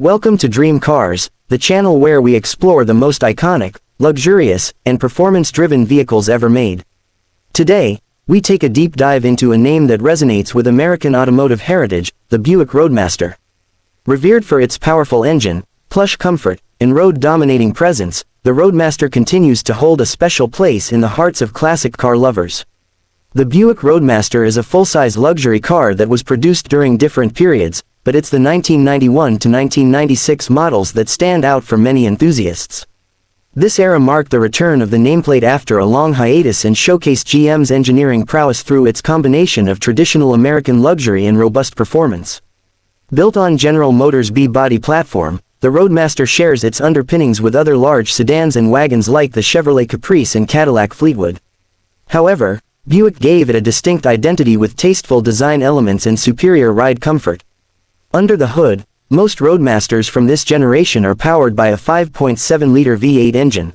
Welcome to Dream Cars, the channel where we explore the most iconic, luxurious, and performance-driven vehicles ever made. Today, we take a deep dive into a name that resonates with American automotive heritage, the Buick Roadmaster. Revered for its powerful engine, plush comfort, and road-dominating presence, the Roadmaster continues to hold a special place in the hearts of classic car lovers. The Buick Roadmaster is a full-size luxury car that was produced during different periods, but it's the 1991 to 1996 models that stand out for many enthusiasts. This era marked the return of the nameplate after a long hiatus and showcased GM's engineering prowess through its combination of traditional American luxury and robust performance. Built on General Motors' B-body platform, the Roadmaster shares its underpinnings with other large sedans and wagons like the Chevrolet Caprice and Cadillac Fleetwood. However, Buick gave it a distinct identity with tasteful design elements and superior ride comfort. Under the hood, most Roadmasters from this generation are powered by a 5.7-liter V8 engine.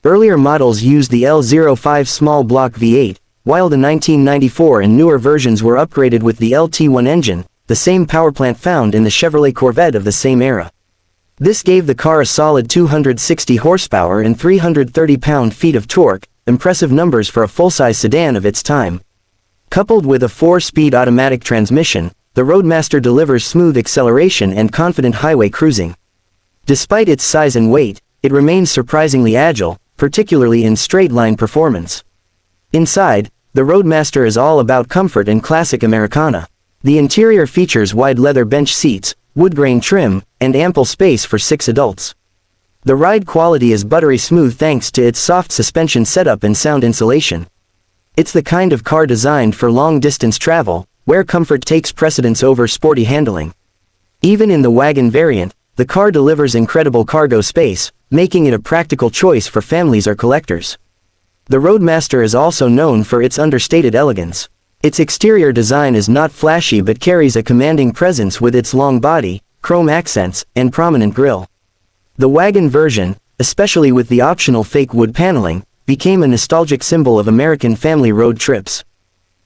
Earlier models used the L05 small block V8, while the 1994 and newer versions were upgraded with the LT1 engine, the same powerplant found in the Chevrolet Corvette of the same era. This gave the car a solid 260 horsepower and 330 pound-feet of torque, impressive numbers for a full-size sedan of its time. Coupled with a 4-speed automatic transmission, the Roadmaster delivers smooth acceleration and confident highway cruising. Despite its size and weight, it remains surprisingly agile, particularly in straight-line performance. Inside, the Roadmaster is all about comfort and classic Americana. The interior features wide leather bench seats, wood grain trim, and ample space for 6 adults. The ride quality is buttery smooth thanks to its soft suspension setup and sound insulation. It's the kind of car designed for long-distance travel, where comfort takes precedence over sporty handling. Even in the wagon variant, the car delivers incredible cargo space, making it a practical choice for families or collectors. The Roadmaster is also known for its understated elegance. Its exterior design is not flashy but carries a commanding presence with its long body, chrome accents, and prominent grille. The wagon version, especially with the optional fake wood paneling, became a nostalgic symbol of American family road trips.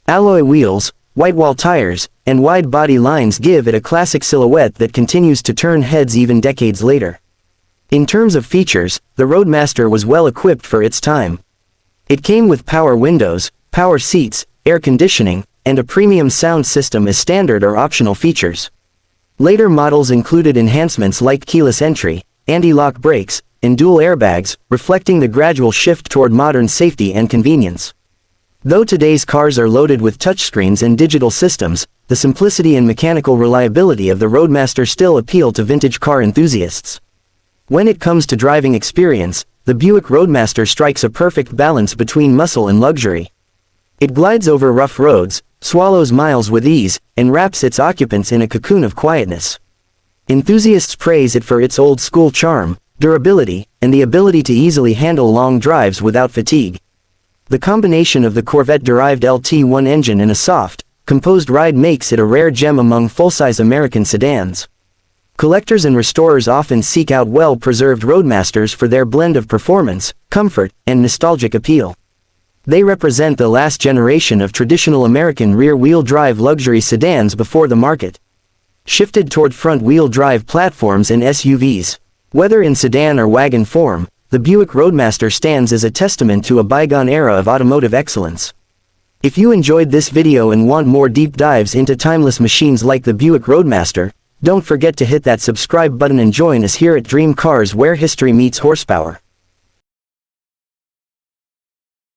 Alloy wheels, white-wall tires, and wide body lines give it a classic silhouette that continues to turn heads even decades later. In terms of features, the Roadmaster was well equipped for its time. It came with power windows, power seats, air conditioning, and a premium sound system as standard or optional features. Later models included enhancements like keyless entry, anti-lock brakes, and dual airbags, reflecting the gradual shift toward modern safety and convenience. Though today's cars are loaded with touchscreens and digital systems, the simplicity and mechanical reliability of the Roadmaster still appeal to vintage car enthusiasts. When it comes to driving experience, the Buick Roadmaster strikes a perfect balance between muscle and luxury. It glides over rough roads, swallows miles with ease, and wraps its occupants in a cocoon of quietness. Enthusiasts praise it for its old-school charm, durability, and the ability to easily handle long drives without fatigue. The combination of the Corvette-derived LT1 engine and a soft, composed ride makes it a rare gem among full-size American sedans. Collectors and restorers often seek out well-preserved Roadmasters for their blend of performance, comfort, and nostalgic appeal. They represent the last generation of traditional American rear-wheel drive luxury sedans before the market shifted toward front-wheel drive platforms and SUVs. Whether in sedan or wagon form, the Buick Roadmaster stands as a testament to a bygone era of automotive excellence. If you enjoyed this video and want more deep dives into timeless machines like the Buick Roadmaster, don't forget to hit that subscribe button and join us here at Dream Cars, where history meets horsepower.